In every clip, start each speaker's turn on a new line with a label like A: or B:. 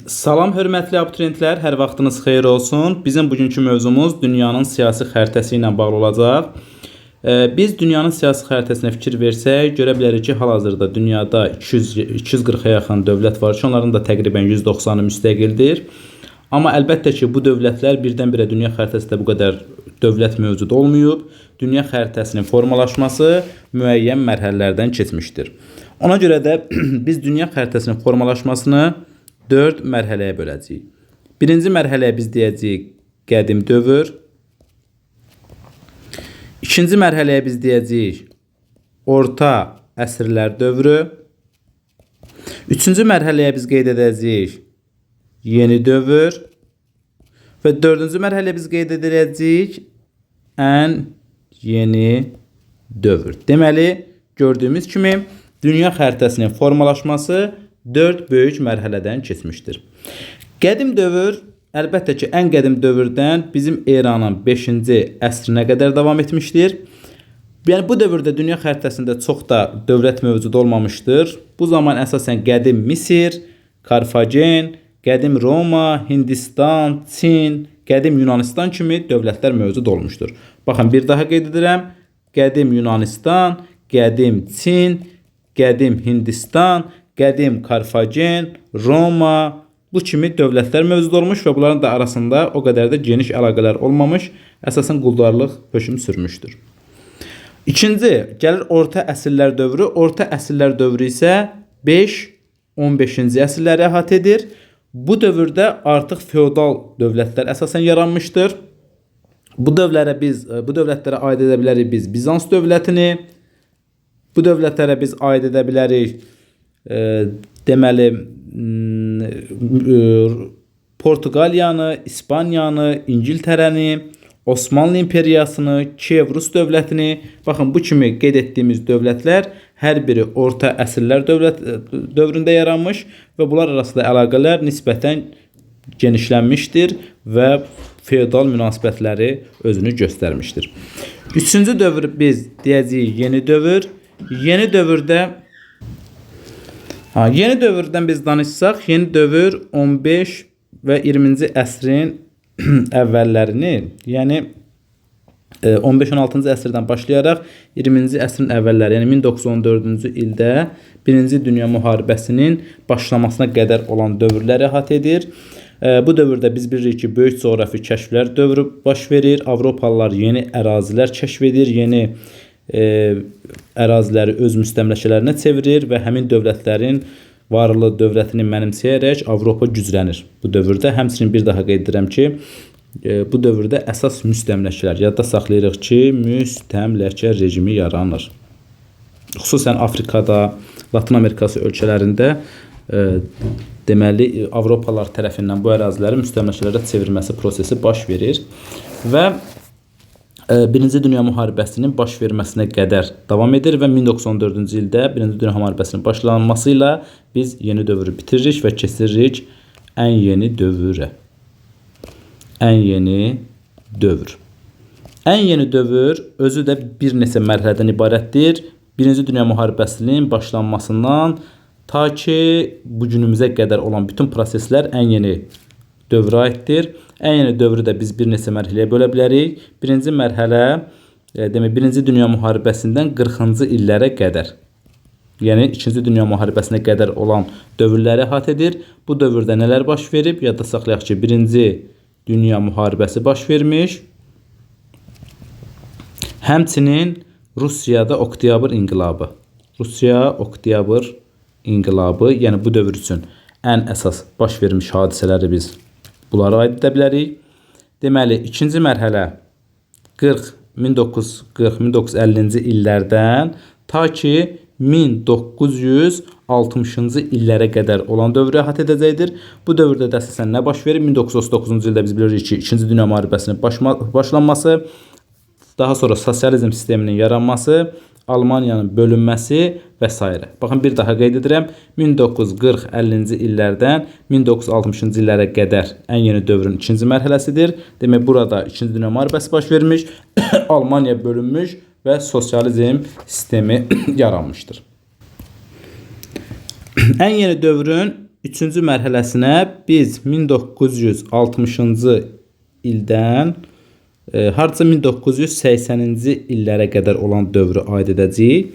A: Salam hörmətli abituriyentlər, hər vaxtınız xeyir olsun. Bizim bugünkü mövzumuz dünyanın siyasi xəritəsi ilə bağlı olacaq. Biz dünyanın siyasi xəritəsinə fikir versək, görə bilərik ki, hal-hazırda dünyada 240-a yaxın dövlət var ki, onların da təqribən 190-ı müstəqildir. Amma əlbəttə ki, bu dövlətlər birdən-birə dünya xəritəsində bu qədər dövlət mövcud olmayıb. Dünya xəritəsinin formalaşması müəyyən mərhələlərdən keçmişdir. Ona görə də biz dünya xəritəsinin formalaşmasını 4 mərhələyə böləcəyik. Birinci mərhələyə biz deyəcəyik qədim dövr. İkinci mərhələyə biz deyəcəyik orta əsrlər dövrü. Üçüncü mərhələyə biz qeyd edəcəyik yeni dövr. Və dördüncü mərhələyə biz qeyd edəcəyik ən yeni dövr. Deməli, gördüyümüz kimi dünya xəritəsinin formalaşması 4 böyük mərhələdən keçmişdir. Qədim dövr, əlbəttə ki, ən qədim dövrdən bizim eranın 5-ci əsrinə qədər davam etmişdir. Yəni, bu dövrdə dünya xəritəsində çox da dövlət mövcud olmamışdır. Bu zaman əsasən qədim Misir, Karfagen, qədim Roma, Hindistan, Çin, qədim Yunanistan kimi dövlətlər mövcud olmuşdur. Baxın, bir daha qeyd edirəm. Qədim Yunanistan, qədim Çin, qədim Hindistan, qədim Karfagen, Roma, bu kimi dövlətlər mövcud olmuş və bunların da arasında o qədər də geniş əlaqələr olmamış, əsasən quldarlıq hökm sürmüşdür. İkinci, gəlir orta əsrlər dövrü. Orta əsrlər dövrü isə 5-15-ci əsrləri əhatə edir. Bu dövrdə artıq feodal dövlətlər əsasən yaranmışdır. Bu dövlətlərə aid edə bilərik biz Bizans dövlətini. Bu dövlətlərə biz aid edə bilərik deməli Portuqaliyanı, İspaniyanı, İngiltərəni, Osmanlı imperiyasını, Kiyev Rus dövlətini. Baxın, bu kimi qeyd etdiyimiz dövlətlər hər biri orta əsrlər dövründə yaranmış və bunlar arasında əlaqələr nisbətən genişlənmişdir və feodal münasibətləri özünü göstərmişdir. Üçüncü dövr biz deyəcəyik yeni dövr. Yeni dövrdən biz danışsaq, yeni dövr 15 və 20-ci əsrin əvvəllərini, yəni 15-16-cı əsrdən başlayaraq 20-ci əsrin əvvəlləri, yəni 1914-cü ildə 1-ci Dünya Müharibəsinin başlamasına qədər olan dövrləri əhatə edir. Bu dövrdə biz bilirik ki, böyük coğrafi kəşflər dövrü baş verir. Avropalılar yeni ərazilər kəşf edir, yeni əraziləri öz müstəmləkələrinə çevirir və həmin dövlətlərin varlı dövlətini mənimsəyərək Avropa güclənir. Bu dövrdə həmçinin bir daha qeyd edirəm ki, bu dövrdə əsas müstəmləkələr, yadda saxlayırıq ki, müstəmləkə rejimi yaranır. Xüsusən Afrikada, Latin Amerikası ölkələrində deməli Avropalılar tərəfindən bu əraziləri müstəmləkələrə çevirməsi prosesi baş verir və 1-ci Dünya Müharibəsinin baş verməsinə qədər davam edir və 1914-cü ildə 1-ci Dünya Müharibəsinin başlanması ilə biz yeni dövrü bitiririk və keçiririk ən yeni dövrə. Ən yeni dövr. Ən yeni dövr özü də bir neçə mərhələdən ibarətdir. 1-ci Dünya Müharibəsinin başlanmasından ta ki bu günümüzə qədər olan bütün proseslər ən yeni dövrə aiddir. Ən yeni dövrü də biz bir neçə mərhələyə bölə bilərik. Birinci mərhələ, demək, 1-ci Dünya Müharibəsindən 40-cı illərə qədər, yəni 2-ci Dünya Müharibəsinə qədər olan dövrləri əhatə edir. Bu dövrdə nələr baş verib? Yadda saxlayaq ki, 1-ci Dünya Müharibəsi baş vermiş. Həmçinin Rusiyada Oktyabr inqilabı. Rusiya Oktyabr inqilabı, yəni bu dövr üçün ən əsas baş vermiş hadisələri biz bunlara aid edə bilərik. Deməli, ikinci mərhələ 1940-1950-ci illərdən ta ki 1960-cı illərə qədər olan dövrü əhatə edəcəkdir. Bu dövrdə də əsasən nə baş verir? 1939-cu ildə biz bilirik ki, 2-ci Dünya Müharibəsinin başlanması, daha sonra sosializm sisteminin yaranması, Almaniyanın bölünməsi və s. Baxın, bir daha qeyd edirəm. 1940-50-ci illərdən 1960-cı illərə qədər ən yeni dövrün ikinci mərhələsidir. Demək, burada 2-ci Dünya Müharibəsi baş vermiş, Almaniya bölünmüş və sosializm sistemi yaranmışdır. Ən yeni dövrün üçüncü mərhələsinə biz 1960-cı ildən hardasa 1980-ci illərə qədər olan dövrü aid edəcəyik.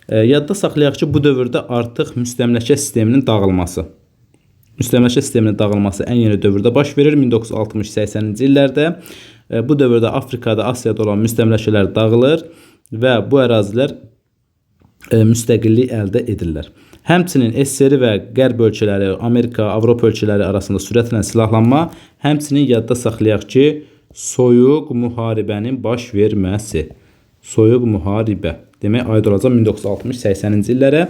A: Yadda saxlayaq ki, bu dövrdə artıq müstəmləkə sisteminin dağılması. Müstəmləkə sisteminin dağılması ən yeni dövrdə baş verir 1960-80-ci illərdə. Bu dövrdə Afrikada, Asiyada olan müstəmləkələr dağılır və bu ərazilər müstəqillik əldə edirlər. Həmçinin SSR və Qərb ölkələri, Amerika, Avropa ölkələri arasında sürətlə silahlanma, həmçinin yadda saxlayaq ki, soyuq müharibənin baş verməsi. Soyuq müharibə demək aid olacaq 1960-80-ci illərə.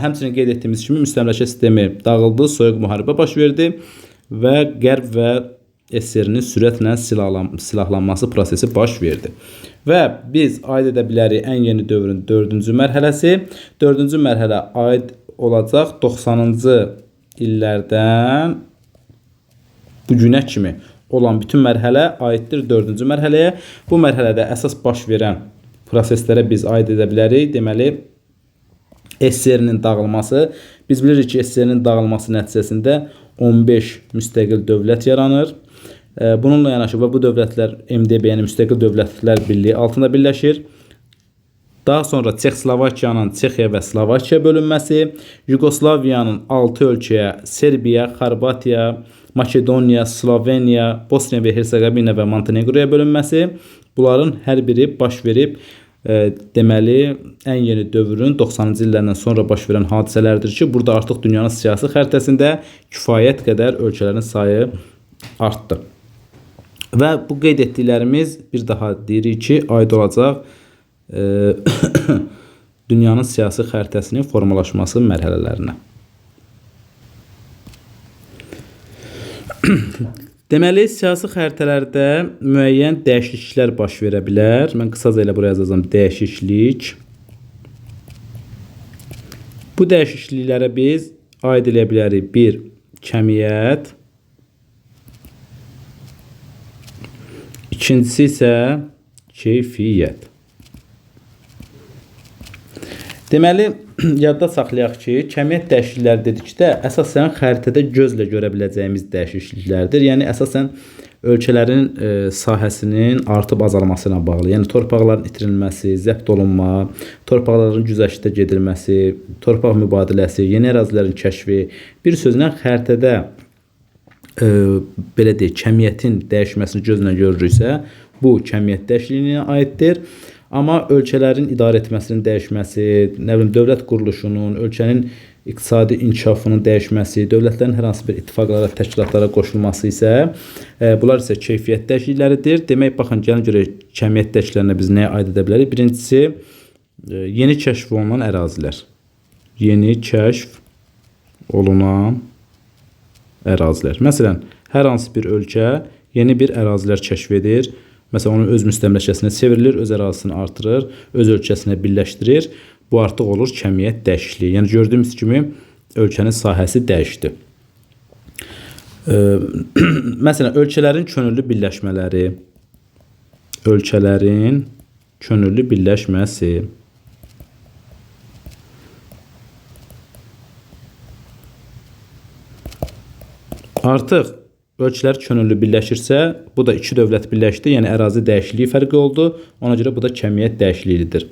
A: Həmçinin qeyd etdiyimiz kimi müstəmləkə sistemi dağıldı, soyuq müharibə baş verdi və Qərb və SSR-nin sürətlə silahlanması prosesi baş verdi. Və biz aid edə bilərik ən yeni dövrün 4-cü mərhələsi. 4-cü mərhələ aid olacaq 90-cı illərdən bu günə kimi olan bütün mərhələ aiddir 4-cü mərhələyə. Bu mərhələdə əsas baş verən proseslərə biz aid edə bilərik. Deməli, SSR-nin dağılması. Biz bilirik ki, SSR-nin dağılması nəticəsində 15 müstəqil dövlət yaranır. Bununla yanaşı bu dövlətlər MDB, yəni Müstəqil Dövlətlər Birliyi altında birləşir. Daha sonra Çexoslovakiyanın Çexiya və Slovakiya bölünməsi, Yugoslaviyanın 6 ölkəyə Serbiya, Xorvatiya, Makedoniya, Sloveniya, Bosniya və Hersegovina və Montenegroya bölünməsi. Bunların hər biri baş verib deməli ən yeni dövrün 90-cı illərdən sonra baş verən hadisələrdir ki, burada artıq dünyanın siyasi xəritəsində kifayət qədər ölkələrin sayı artdı. Və bu qeyd etdiklərimiz bir daha deyirik ki, aid olacaq dünyanın siyasi xəritəsinin formalaşması mərhələlərinə. Deməli, siyasi xəritələrdə müəyyən dəyişikliklər baş verə bilər. Mən qısaca ilə buraya yazacağım dəyişiklik. Bu dəyişikliklərə biz aid edə bilərik bir kəmiyyət, İkincisi isə keyfiyyət. Deməli, yadda saxlayaq ki, kəmiyyət dəyişiklikləri dedikdə əsasən xəritədə gözlə görə biləcəyimiz dəyişikliklərdir. Yəni, əsasən ölkələrin sahəsinin artıb azalması ilə bağlı. Yəni, torpaqların itirilməsi, zəbt olunma, torpaqların güzəştə gedilməsi, torpaq mübadiləsi, yeni ərazilərin kəşfi, bir sözlə xəritədə belə deyək, kəmiyyətin dəyişməsini gözlə görürüksə, bu kəmiyyət dəyişikliyinə aiddir. Amma ölkələrin idarə etməsinin dəyişməsi, dövlət quruluşunun, ölkənin iqtisadi inkişafının dəyişməsi, dövlətlərin hər hansı bir ittifaqlara, təşkilatlara qoşulması isə, bunlar isə keyfiyyət dəyişiklikləridir. Demək, baxın, gəlin görək, kəmiyyət dəyişikliklərinə biz nəyə aid edə bilərik? Birincisi, yeni kəşf olunan ərazilər. Yeni kəşf olunan ərazilər. Məsələn, hər hansı bir ölkə yeni bir ərazilər kəşf edir. Məsələn, onun öz müstəmləkəsinə çevrilir, öz ərazisini artırır, öz ölkəsinə birləşdirir. Bu artıq olur kəmiyyət dəyişikliyi. Yəni, gördüyümüz kimi ölkənin sahəsi dəyişdi. Məsələn, ölkələrin könüllü birləşmələri, ölkələrin könüllü birləşməsi, artıq ölkələr könüllü birləşirsə, bu da iki dövlət birləşdi, yəni ərazi dəyişikliyi fərqi oldu. Ona görə bu da kəmiyyət dəyişikliyidir.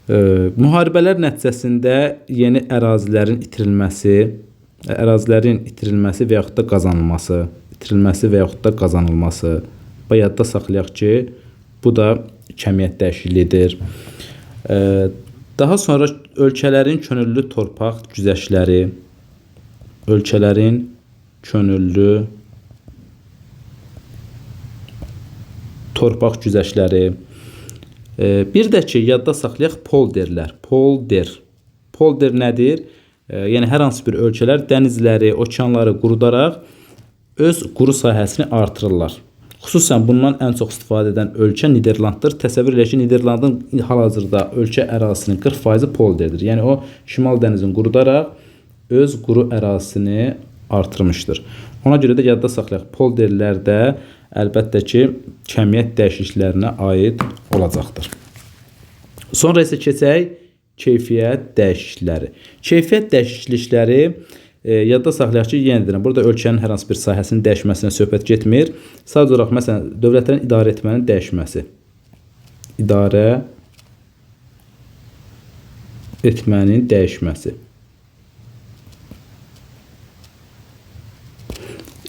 A: Müharibələr nəticəsində yeni ərazilərin itirilməsi və yaxud da qazanılması, yadda saxlayaq ki, bu da kəmiyyət dəyişikliyidir. Daha sonra ölkələrin könüllü torpaq güzəştləri, ölkələrin könüllü torpaq güzəştləri. Bir də ki, yadda saxlayaq polderlər. Polder nədir? Yəni, hər hansı bir ölkələr dənizləri, okeanları qurudaraq öz quru sahəsini artırırlar. Xüsusən bundan ən çox istifadə edən ölkə Niderlanddır. Təsəvvür edək ki, Niderlandın hal-hazırda ölkə ərazisinin 40% polderdir. Yəni, o Şimal dənizini qurudaraq öz quru ərazisini artırmışdır. Ona görə də yadda saxlayaq, polderlər də əlbəttə ki, kəmiyyət dəyişikliklərinə aid olacaqdır. Sonra isə keçək keyfiyyət dəyişiklikləri. Keyfiyyət dəyişiklikləri yadda saxlayaq ki, yenə deyirəm, burada ölkənin hər hansı bir sahəsinin dəyişməsinə söhbət getmir. Sadəcə olaraq, məsələn, dövlətlərin idarə etmənin dəyişməsi. İdarə etmənin dəyişməsi.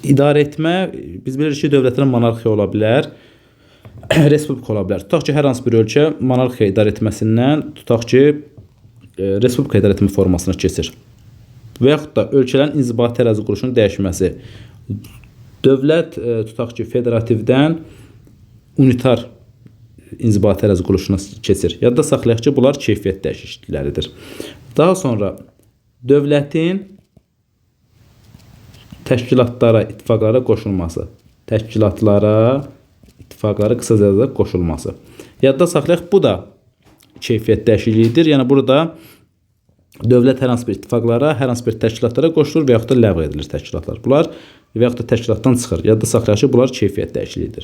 A: İdarə etmə, biz bilirik ki, dövlətlərin monarxiya ola bilər, respublika ola bilər. Tutaq ki, hər hansı bir ölkə monarxiya idarə etməsindən tutaq ki, respublika idarə etmə formasına keçir. Və yaxud da ölkələrin inzibati ərazi quruluşunun dəyişməsi. Dövlət tutaq ki, federativdən unitar inzibati ərazi quruluşuna keçir. Yadda saxlayaq ki, bunlar keyfiyyət dəyişiklikləridir. Daha sonra dövlətin təşkilatlara, ittifaqlara qoşulması. Təşkilatlara, ittifaqlara qısa sözlə qoşulması. Yadda saxlayaq, bu da keyfiyyət dəyişikliyidir. Yəni burada dövlət hər hansı bir ittifaqlara, hər hansı bir təşkilatlara qoşulur və yaxud da ləğv edilir təşkilatlar. Bunlar və yaxud da təşkilatdan çıxır. Yadda saxlayaq ki, bunlar keyfiyyət dəyişikliyidir.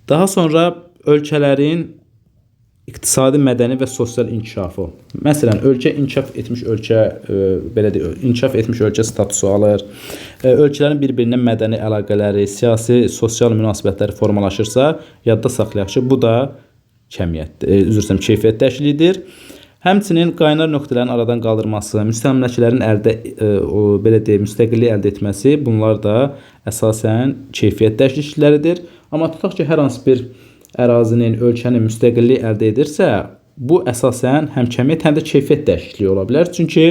A: Daha sonra ölkələrin iqtisadi, mədəni və sosial inkişafı. Məsələn, ölkə inkişaf etmiş ölkə, belə deyək, inkişaf etmiş ölkə statusu alır. Ölkələrin bir-birindən mədəni əlaqələri, siyasi, sosial münasibətləri formalaşırsa, yadda saxlayaq ki, bu da keyfiyyət dəyişikliyidir. Həmçinin qaynar nöqtələrin aradan qaldırması, müstəmləkələrin belə deyək, müstəqillik əldə etməsi, bunlar da əsasən keyfiyyət dəyişiklikləridir. Amma tutaq ki, hər hansı bir ərazinin, ölkənin müstəqilliyi əldə edirsə, bu əsasən həm kəmiyyət, həm də keyfiyyət dəyişikliyi ola bilər. Çünki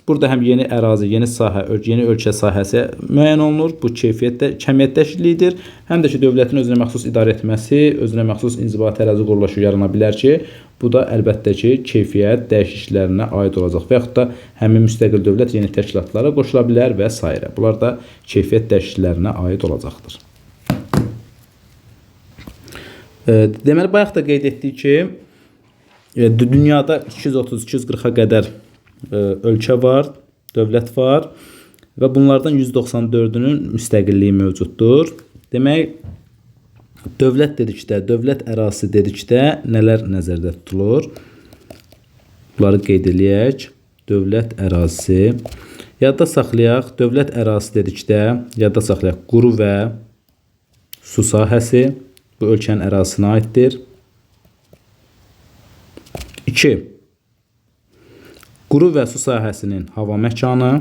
A: burada həm yeni ərazi, yeni sahə, yeni ölkə sahəsi müəyyən olunur. Bu kəmiyyət dəyişikliyidir. Həm də ki, dövlətin özünə məxsus idarə etməsi, özünə məxsus inzibati ərazi quruluşu yarana bilər ki, bu da əlbəttə ki, keyfiyyət dəyişikliklərinə aid olacaq. Və yaxud da həmin müstəqil dövlət yeni təşkilatlara qoşula bilər və s. Bunlar da keyfiyyət dəyişikliklərinə aid olacaqdır. Deməli, bayaq da qeyd etdik ki, dünyada 230-240-a qədər ölkə var, dövlət var və bunlardan 194-ünün müstəqilliyi mövcuddur. Demək, dövlət dedikdə, dövlət ərazisi dedikdə nələr nəzərdə tutulur? Bunları qeyd eləyək. Dövlət ərazisi. Yadda saxlayaq, dövlət ərazisi dedikdə, yadda saxlayaq, quru və su sahəsi. Bu ölkənin ərazisinə aiddir. 2. Quru və su sahəsinin hava məkanı.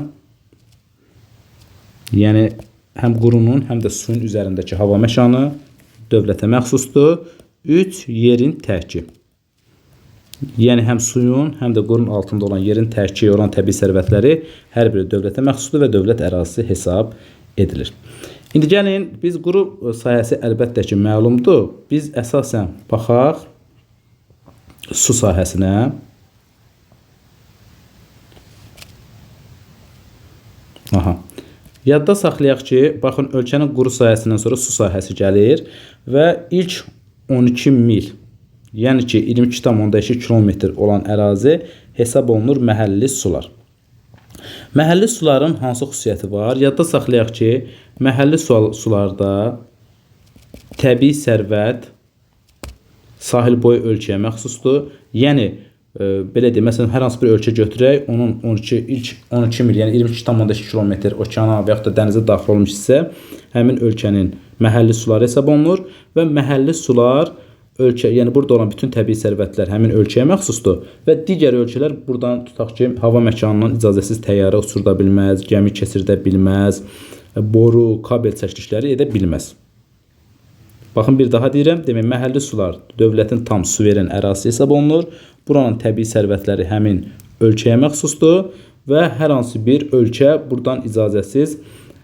A: Yəni, həm qurunun, həm də suyun üzərindəki hava məkanı dövlətə məxsusdur. 3. Yerin tərki. Yəni, həm suyun, həm də qurun altında olan yerin tərki olan təbii sərvətləri hər biri dövlətə məxsusdur və dövlət ərazisi hesab edilir. İndi gəlin, biz quru sahəsi əlbəttə ki, məlumdur. Biz əsasən baxaq su sahəsinə. Yadda saxlayaq ki, baxın, ölkənin quru sahəsindən sonra su sahəsi gəlir və ilk 12 mil, yəni ki, 22,2 kilometr olan ərazi hesab olunur məhəlli sular. Məhəlli suların hansı xüsusiyyəti var? Yadda saxlayaq ki, məhəlli sularda təbii sərvət sahil boyu ölkəyə məxsusdur. Yəni, belə deyək, məsələn, hər hansı bir ölkə götürək, onun ilk 12 mil, yəni 22,2 kilometr okeana və yaxud da dənizə daxil olmuş isə həmin ölkənin məhəlli suları hesab olunur və məhəlli sular ölkə, yəni burada olan bütün təbii sərvətlər həmin ölkəyə məxsusdur və digər ölkələr buradan tutaq ki, hava məkanından icazəsiz təyyarə uçurda bilməz, gəmi keçirdə bilməz, boru, kabel çəkilişləri edə bilməz. Baxın, bir daha deyirəm, demək, məhəlli sular dövlətin tam suveren ərazisi hesab olunur. Buranın təbii sərvətləri həmin ölkəyə məxsusdur və hər hansı bir ölkə buradan icazəsiz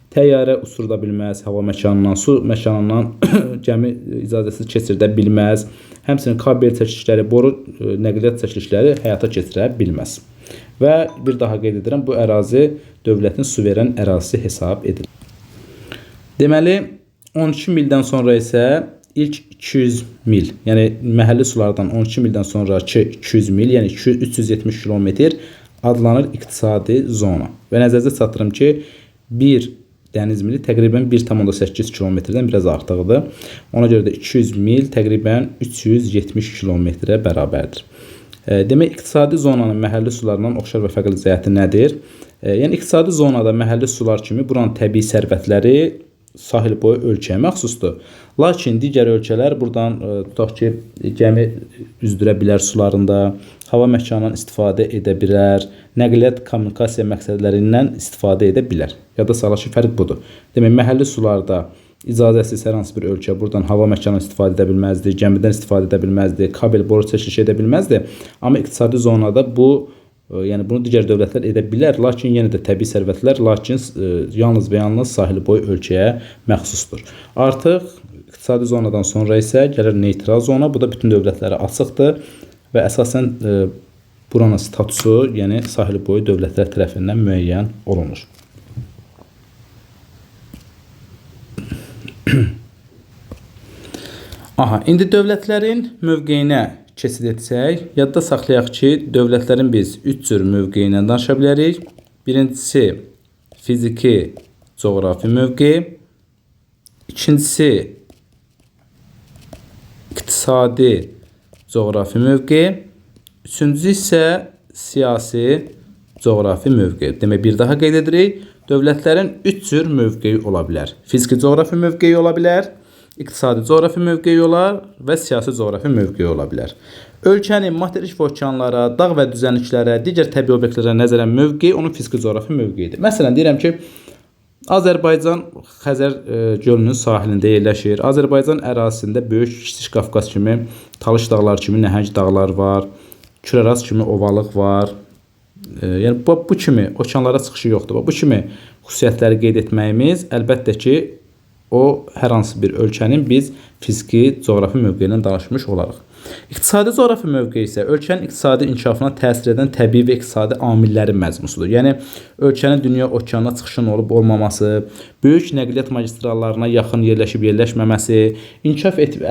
A: təyyarə uçurda bilməz, hava məkanından, su məkanından gəmi icazəsiz keçirdə bilməz. Həmçinin kabel çəkilişləri, boru nəqliyyat çəkilişləri həyata keçirə bilməz. Və bir daha qeyd edirəm, bu ərazi dövlətin suveren ərazisi hesab edilir. Deməli, 12 mildən sonra isə ilk 200 mil, yəni məhəlli sulardan 12 mildən sonraki 200 mil, yəni 370 kilometr adlanır iqtisadi zona. Və nəzərinizə çatdırım ki, bir dəniz mili təqribən 1,8 kilometrdən biraz artıqdır. Ona görə də 200 mil təqribən 370 kilometrə bərabərdir. Demək, iqtisadi zonanın məhəlli sularından oxşar və fərqli cəhəti nədir? Yəni, iqtisadi zonada məhəlli sular kimi buranın təbii sərvətləri sahil boyu ölkəyə məxsusdur. Lakin digər ölkələr buradan tutaq ki, gəmi üzdürə bilər sularında, hava məkanından istifadə edə bilər, nəqliyyat kommunikasiya məqsədlərindən istifadə edə bilər. Yada salaq ki, fərq budur. Demək, məhəlli sularda icazəsiz hər hansı bir ölkə buradan hava məkanından istifadə edə bilməzdi, gəmidən istifadə edə bilməzdi, kabel boru çəkiliş edə bilməzdi. Amma iqtisadi zonada yəni bunu digər dövlətlər edə bilər, lakin yenə də təbii sərvətlər yalnız və yalnız sahil boyu ölkəyə məxsusdur. Artıq iqtisadi zonadan sonra isə gəlir neytral zona, bu da bütün dövlətlərə açıqdır və əsasən buranın statusu, yəni sahil boyu dövlətlər tərəfindən müəyyən olunur. İndi dövlətlərin mövqeyinə keçid etsək, yadda saxlayaq ki, dövlətlərin biz 3 cür mövqeyindən danışa bilərik. Birincisi, fiziki coğrafi mövqe. İkincisi, iqtisadi coğrafi mövqe. Üçüncüsü isə siyasi coğrafi mövqe. Demək, bir daha qeyd edirik. Dövlətlərin 3 cür mövqeyi ola bilər. Fiziki coğrafi mövqeyi ola bilər, iqtisadi coğrafi mövqeyi olar və siyasi coğrafi mövqeyi ola bilər. Ölkənin materik və okeanlara, dağ və düzənliklərə, digər təbii obyektlərə nəzərən mövqeyi onun fiziki coğrafi mövqeyidir. Məsələn, deyirəm ki, Azərbaycan Xəzər gölünün sahilində yerləşir. Azərbaycan ərazisində böyük Kiçik Qafqaz kimi, Talış dağları kimi nəhəng dağlar var, Kürəraz kimi ovalıq var. Yəni, bu kimi okeanlara çıxışı yoxdur. Bu kimi xüsusiyyətləri qeyd etməyimiz əlbəttə ki, o hər hansı bir ölkənin biz fiziki coğrafi mövqeyindən danışmış olarıq. İqtisadi coğrafi mövqeyi isə ölkənin iqtisadi inkişafına təsir edən təbii və iqtisadi amillərin məzmusudur. Yəni, ölkənin dünya okeanına çıxışının olub-olmaması, böyük nəqliyyat magistrallarına yaxın yerləşib-yerləşməməsi,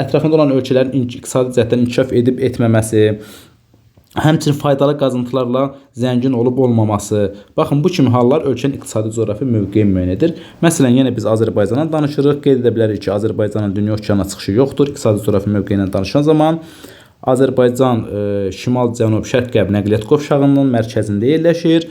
A: ətrafında olan ölkələrin iqtisadi cəhətdən inkişaf edib-etməməsi, həmçinin faydalı qazıntılarla zəngin olub-olmaması. Baxın, bu kimi hallar ölkənin iqtisadi coğrafi mövqeyi müəyyən edir. Məsələn, yenə biz Azərbaycandan danışırıq. Qeyd edə bilərik ki, Azərbaycanın dünya okeanına çıxışı yoxdur. İqtisadi coğrafi mövqeyindən danışan zaman Azərbaycan şimal-cənub, şərq-qərb nəqliyyat qovşağının mərkəzində yerləşir.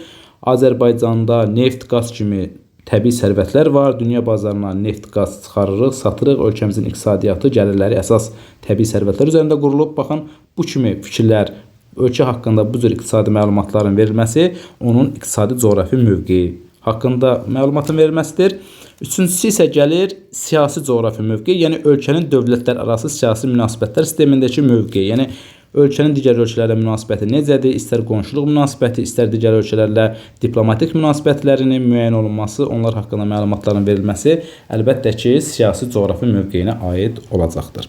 A: Azərbaycanda neft, qaz kimi təbii sərvətlər var. Dünya bazarına neft, qaz çıxarırıq, satırıq. Ölkəmizin iqtisadiyyatı, gəlirləri əsas təbii sərvətlər üzərində qurulub. Baxın, bu kimi fikirlər, ölkə haqqında bu cür iqtisadi məlumatların verilməsi onun iqtisadi coğrafi mövqeyi haqqında məlumatın verilməsidir. Üçüncüsü isə gəlir siyasi coğrafi mövqeyi, yəni ölkənin dövlətlər arası siyasi münasibətlər sistemindəki mövqeyi. Yəni, ölkənin digər ölkələrlə münasibəti necədir? İstər qonşuluq münasibəti, istər digər ölkələrlə diplomatik münasibətlərinin müəyyən olunması, onlar haqqında məlumatların verilməsi əlbəttə ki, siyasi coğrafi mövqeyinə aid olacaqdır.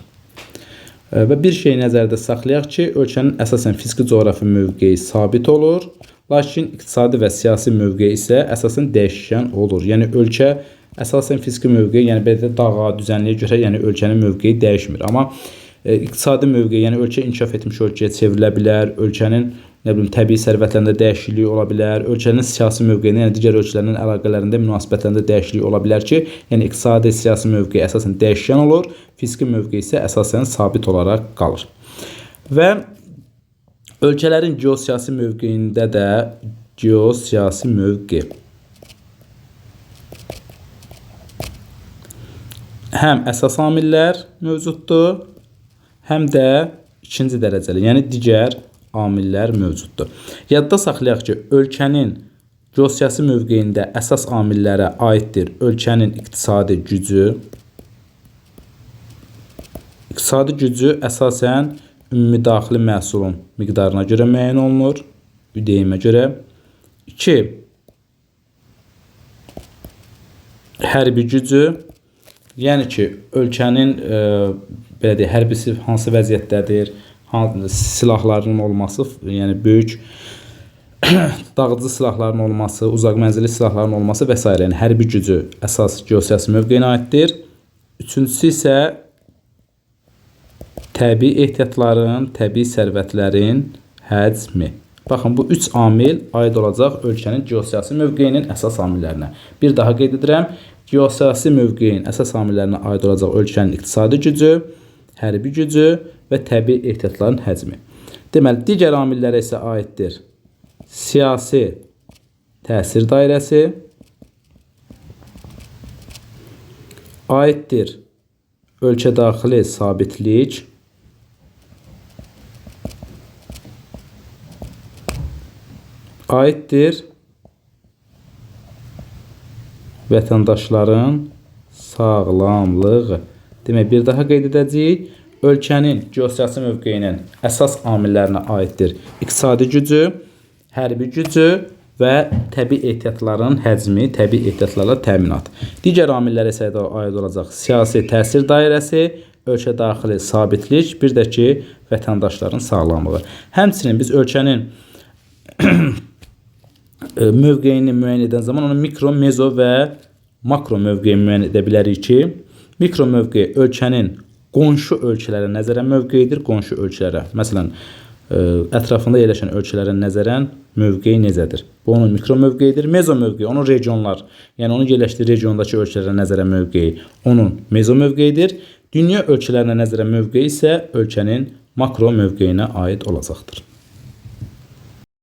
A: Və bir şey nəzərdə saxlayaq ki, ölkənin əsasən fiziki coğrafi mövqeyi sabit olur, lakin iqtisadi və siyasi mövqeyi isə əsasən dəyişkən olur. Yəni, ölkə əsasən fiziki mövqeyi, yəni belə də dağa, düzənliyə görə, yəni ölkənin mövqeyi dəyişmir. Amma iqtisadi mövqeyi, yəni ölkə inkişaf etmiş ölkəyə çevrilə bilər, ölkənin təbii sərvətlərində dəyişiklik ola bilər, ölkənin siyasi mövqeyində, yəni digər ölkələrin əlaqələrində, münasibətlərində dəyişiklik ola bilər ki, yəni iqtisadi, siyasi mövqeyi əsasən dəyişkən olur, fiziki mövqeyi isə əsasən sabit olaraq qalır. Və ölkələrin geosiyasi mövqeyində də geosiyasi mövqe həm əsas amillər mövcuddur, həm də ikinci dərəcəli, yəni digər amillər mövcuddur. Yadda saxlayaq ki, ölkənin geosiyasi mövqeyində əsas amillərə aiddir ölkənin iqtisadi gücü. İqtisadi gücü əsasən ümumi daxili məhsulun miqdarına görə müəyyən olunur, ÜDM-ə görə. 2. Hərbi gücü, yəni ki, ölkənin hərbisi hansı vəziyyətdədir, silahlarının olması, yəni böyük dağıdıcı silahların olması, uzaq mənzilli silahların olması və s. Yəni, hərbi gücü əsas geosiyasi mövqeyinə aiddir. Üçüncüsü isə təbii ehtiyatların, təbii sərvətlərin həcmi. Baxın, bu 3 amil aid olacaq ölkənin geosiyasi mövqeyinin əsas amillərinə. Bir daha qeyd edirəm, geosiyasi mövqeyin əsas amillərinə aid olacaq ölkənin iqtisadi gücü, hərbi gücü və təbii ehtiyatların həcmi. Deməli, digər amillərə isə aiddir. Siyasi təsir dairəsi, aiddir ölkə daxili sabitlik, aiddir vətəndaşların sağlamlığı. Demək, bir daha qeyd edəcəyik. Ölkənin geosiyasi mövqeyinin əsas amillərinə aiddir iqtisadi gücü, hərbi gücü və təbii ehtiyatların həcmi, təbii ehtiyatlarla təminat. Digər amillərə isə aid olacaq siyasi təsir dairəsi, ölkə daxili sabitlik, bir də ki, vətəndaşların sağlamlığı. Həmçinin biz ölkənin mövqeyini müəyyən edən zaman onu mikro, mezo və makro mövqeyi müəyyən edə bilərik ki, mikro mövqeyi ölkənin qonşu ölkələrə nəzərən mövqeyidir. Qonşu ölkələrə, məsələn, ətrafında yerləşən ölkələrin nəzərən mövqeyi necədir? Bu onun mikro mövqeyidir. Mezo mövqeyi onun regionlar, yəni onun yerləşdiyi regiondakı ölkələrə nəzərən mövqeyi onun mezo mövqeyidir. Dünya ölkələrinə nəzərən mövqeyi isə ölkənin makro mövqeyinə aid olacaqdır.